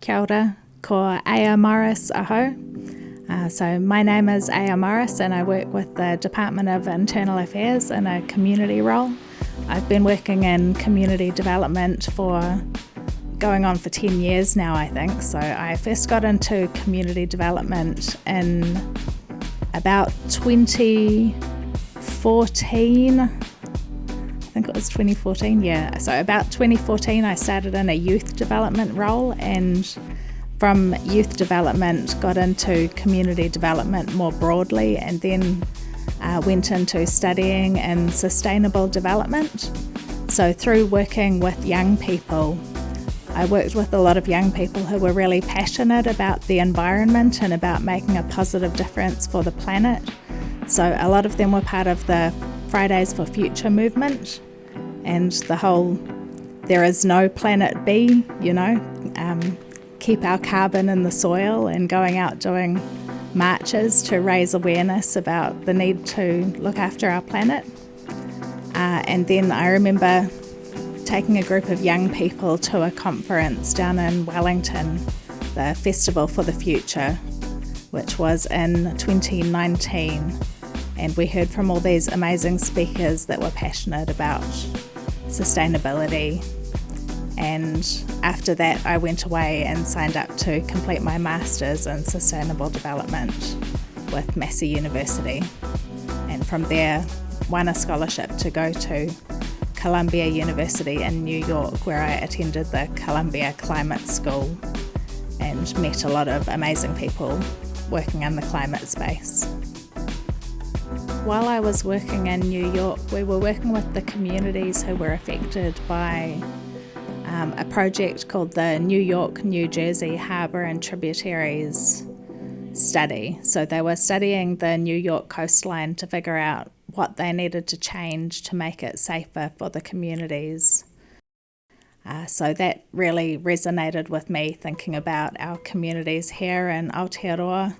Kia ora, ko Ea Morris aho. So my name is Ea Morris and I work with the Department of Internal Affairs in a community role. I've been working in community development for going on for 10 years now, I think. So I first got into community development in about 2014. I think it was 2014, yeah. So about 2014 I started in a youth development role, and from youth development got into community development more broadly, and then went into studying in sustainable development. So through working with young people, I worked with a lot of young people who were really passionate about the environment and about making a positive difference for the planet. So a lot of them were part of the Fridays for Future movement and the whole there is no planet B, keep our carbon in the soil, and going out doing marches to raise awareness about the need to look after our planet. And then I remember taking a group of young people to a conference down in Wellington, the Festival for the Future, which was in 2019. And we heard from all these amazing speakers that were passionate about sustainability. And after that, I went away and signed up to complete my Masters in Sustainable Development with Massey University. And from there, won a scholarship to go to Columbia University in New York, where I attended the Columbia Climate School and met a lot of amazing people working in the climate space. While I was working in New York, we were working with the communities who were affected by a project called the New York-New Jersey Harbour and Tributaries study. So they were studying the New York coastline to figure out what they needed to change to make it safer for the communities. So that really resonated with me, thinking about our communities here in Aotearoa,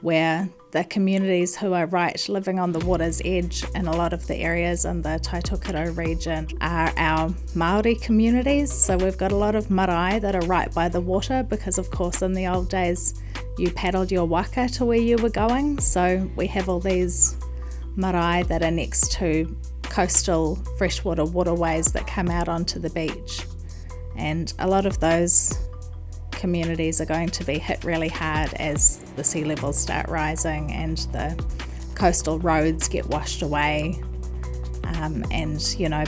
where the communities who are living on the water's edge in a lot of the areas in the Tai Tokerau region are our Māori communities. So we've got a lot of marae that are right by the water because, of course, in the old days you paddled your waka to where you were going. So we have all these marae that are next to coastal freshwater waterways that come out onto the beach. And a lot of those communities are going to be hit really hard as the sea levels start rising and the coastal roads get washed away, and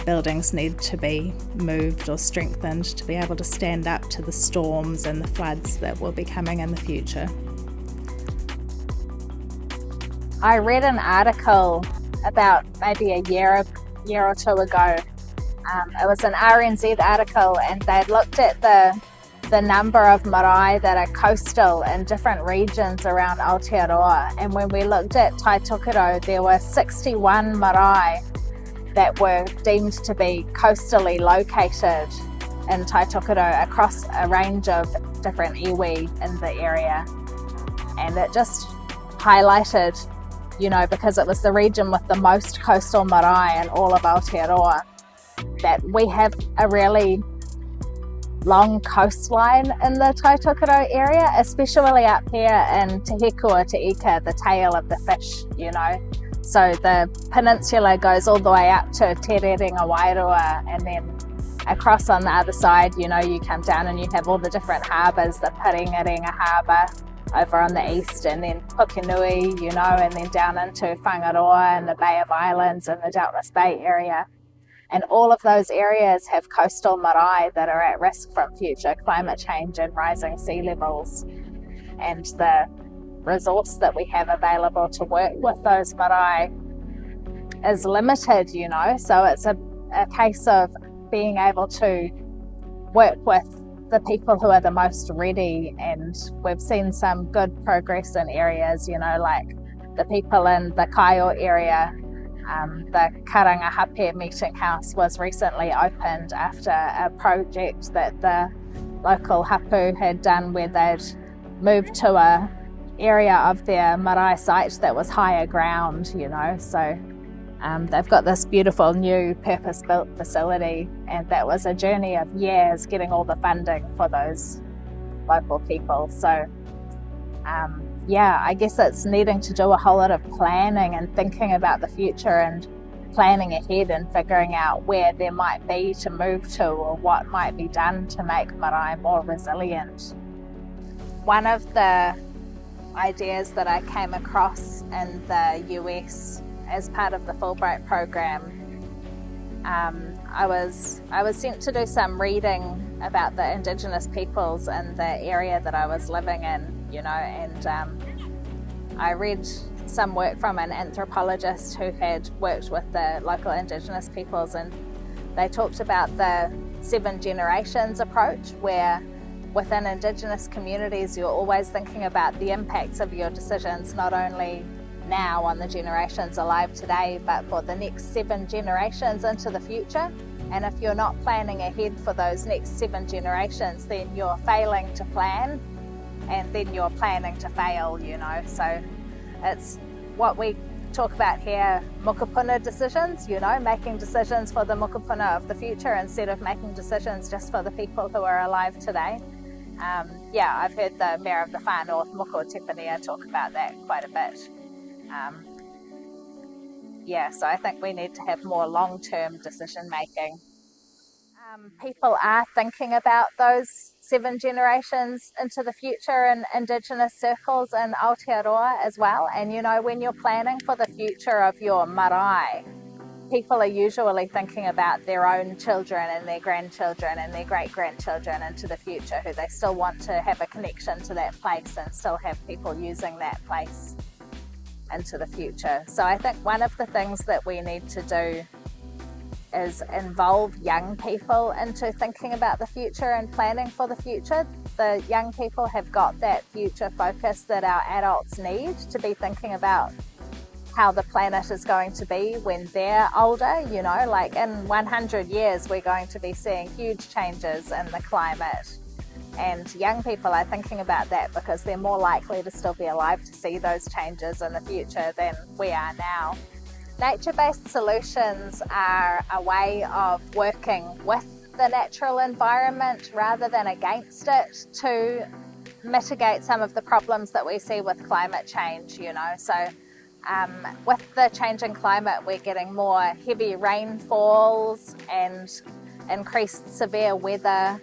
buildings need to be moved or strengthened to be able to stand up to the storms and the floods that will be coming in the future. I read an article about maybe a year or two ago. It was an RNZ article, and they'd looked at the number of marae that are coastal in different regions around Aotearoa. And when we looked at Tai Tokerau, there were 61 marae that were deemed to be coastally located in Tai Tokerau across a range of different iwi in the area. And it just highlighted, because it was the region with the most coastal marae in all of Aotearoa, that we have a really long coastline in the Tai Tokerau area, especially up here in Te Hekua Te Ika, the tail of the fish, So the peninsula goes all the way up to Te Rerenga Wairua, and then across on the other side, you come down and you have all the different harbours, the Paringarenga Harbour over on the east, and then Pukenui, and then down into Whangaroa and the Bay of Islands and the Doubtless Bay area. And all of those areas have coastal marae that are at risk from future climate change and rising sea levels. And the resource that we have available to work with those marae is limited, So it's a case of being able to work with the people who are the most ready. And we've seen some good progress in areas, like the people in the Kaio area. The Karangahape meeting house was recently opened after a project that the local hapu had done, where they'd moved to a area of their marae site that was higher ground, So they've got this beautiful new purpose-built facility, and that was a journey of years getting all the funding for those local people. So I guess it's needing to do a whole lot of planning and thinking about the future and planning ahead and figuring out where there might be to move to or what might be done to make marae more resilient. One of the ideas that I came across in the US as part of the Fulbright program, I was sent to do some reading about the Indigenous peoples in the area that I was living in, and I read some work from an anthropologist who had worked with the local Indigenous peoples, and they talked about the 7 generations approach, where within Indigenous communities you're always thinking about the impacts of your decisions, not only now on the generations alive today, but for the next 7 generations into the future. And if you're not planning ahead for those next 7 generations, then you're failing to plan, and then you're planning to fail, So it's what we talk about here, mokopuna decisions, making decisions for the mokopuna of the future instead of making decisions just for the people who are alive today. I've heard the Mayor of the Far North, Moko Tepanea, talk about that quite a bit. So I think we need to have more long-term decision making. People are thinking about those 7 generations into the future in Indigenous circles in Aotearoa as well. And when you're planning for the future of your marae, people are usually thinking about their own children and their grandchildren and their great-grandchildren into the future, who they still want to have a connection to that place and still have people using that place into the future. So I think one of the things that we need to do is involve young people into thinking about the future and planning for the future. The young people have got that future focus that our adults need to be thinking about how the planet is going to be when they're older. Like in 100 years, we're going to be seeing huge changes in the climate. And young people are thinking about that because they're more likely to still be alive to see those changes in the future than we are now. Nature-based solutions are a way of working with the natural environment rather than against it to mitigate some of the problems that we see with climate change, So with the changing climate, we're getting more heavy rainfalls and increased severe weather,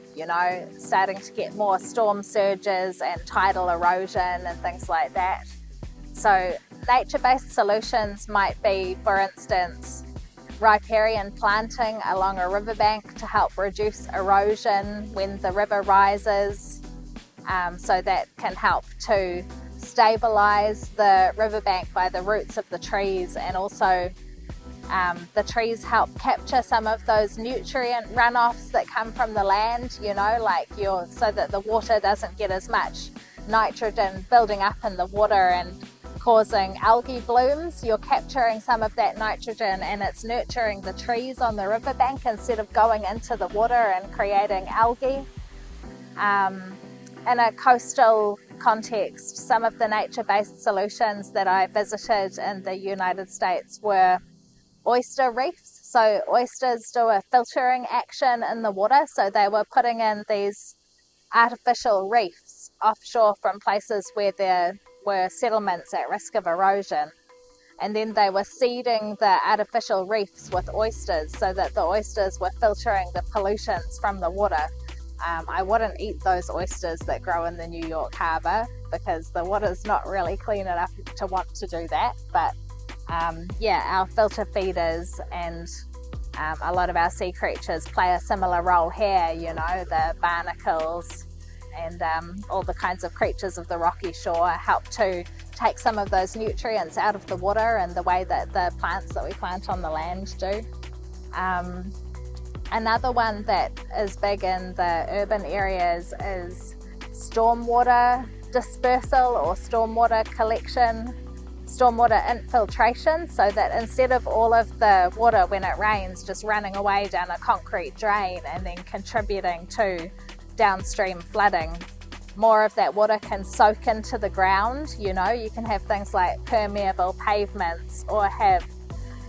starting to get more storm surges and tidal erosion and things like that. So nature-based solutions might be, for instance, riparian planting along a riverbank to help reduce erosion when the river rises. So that can help to stabilize the riverbank by the roots of the trees, and also the trees help capture some of those nutrient runoffs that come from the land, so that the water doesn't get as much nitrogen building up in the water and causing algae blooms. You're capturing some of that nitrogen and it's nurturing the trees on the riverbank instead of going into the water and creating algae. In a coastal context, some of the nature-based solutions that I visited in the United States were oyster reefs. So oysters do a filtering action in the water, so they were putting in these artificial reefs offshore from places where there were settlements at risk of erosion, and then they were seeding the artificial reefs with oysters so that the oysters were filtering the pollutions from the water. I wouldn't eat those oysters that grow in the New York harbour because the water's not really clean enough to want to do that, but our filter feeders and a lot of our sea creatures play a similar role here, the barnacles and all the kinds of creatures of the rocky shore help to take some of those nutrients out of the water in the way that the plants that we plant on the land do. Another one that is big in the urban areas is stormwater dispersal or stormwater collection, stormwater infiltration, so that instead of all of the water when it rains just running away down a concrete drain and then contributing to downstream flooding, more of that water can soak into the ground. You can have things like permeable pavements or have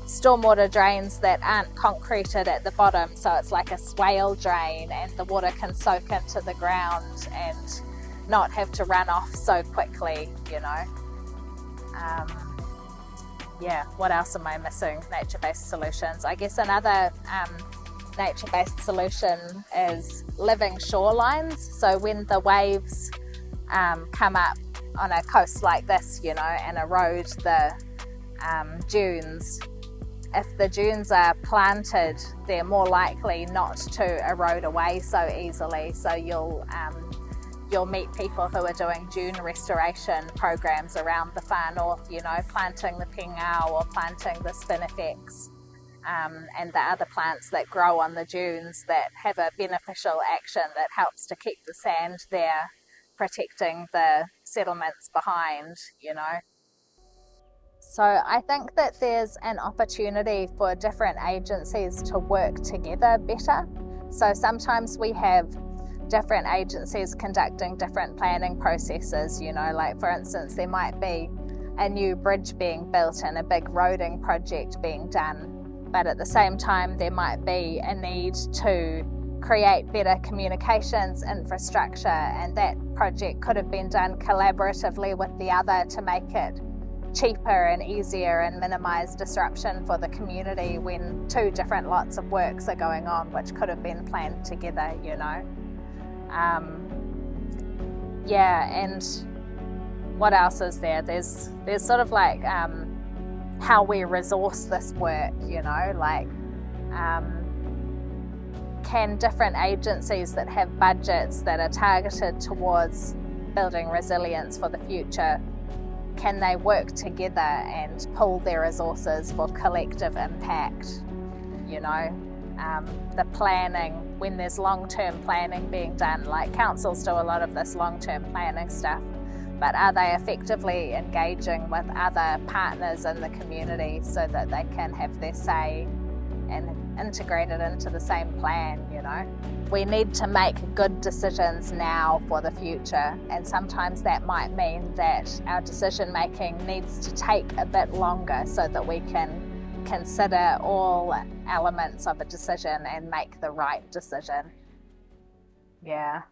stormwater drains that aren't concreted at the bottom, so it's like a swale drain and the water can soak into the ground and not have to run off so quickly, you know. What else am I missing? Nature-based solutions. I guess another nature-based solution is living shorelines. So when the waves come up on a coast like this, you know, and erode the dunes, if the dunes are planted, they're more likely not to erode away so easily. So you'll meet people who are doing dune restoration programs around the far north, you know, planting the pingao or planting the spinifex and the other plants that grow on the dunes that have a beneficial action that helps to keep the sand there, protecting the settlements behind, you know. So I think that there's an opportunity for different agencies to work together better. So sometimes we have different agencies conducting different planning processes, you know, like for instance, there might be a new bridge being built and a big roading project being done, but at the same time there might be a need to create better communications infrastructure, and that project could have been done collaboratively with the other to make it cheaper and easier and minimize disruption for the community when two different lots of works are going on which could have been planned together, you know. And what else is there? There's sort of like how we resource this work, you know, like can different agencies that have budgets that are targeted towards building resilience for the future, can they work together and pool their resources for collective impact, you know? The planning, when there's long-term planning being done, like councils do a lot of this long-term planning stuff, but are they effectively engaging with other partners in the community so that they can have their say and integrate it into the same plan, you know? We need to make good decisions now for the future, and sometimes that might mean that our decision making needs to take a bit longer so that we can consider all elements of a decision and make the right decision. Yeah.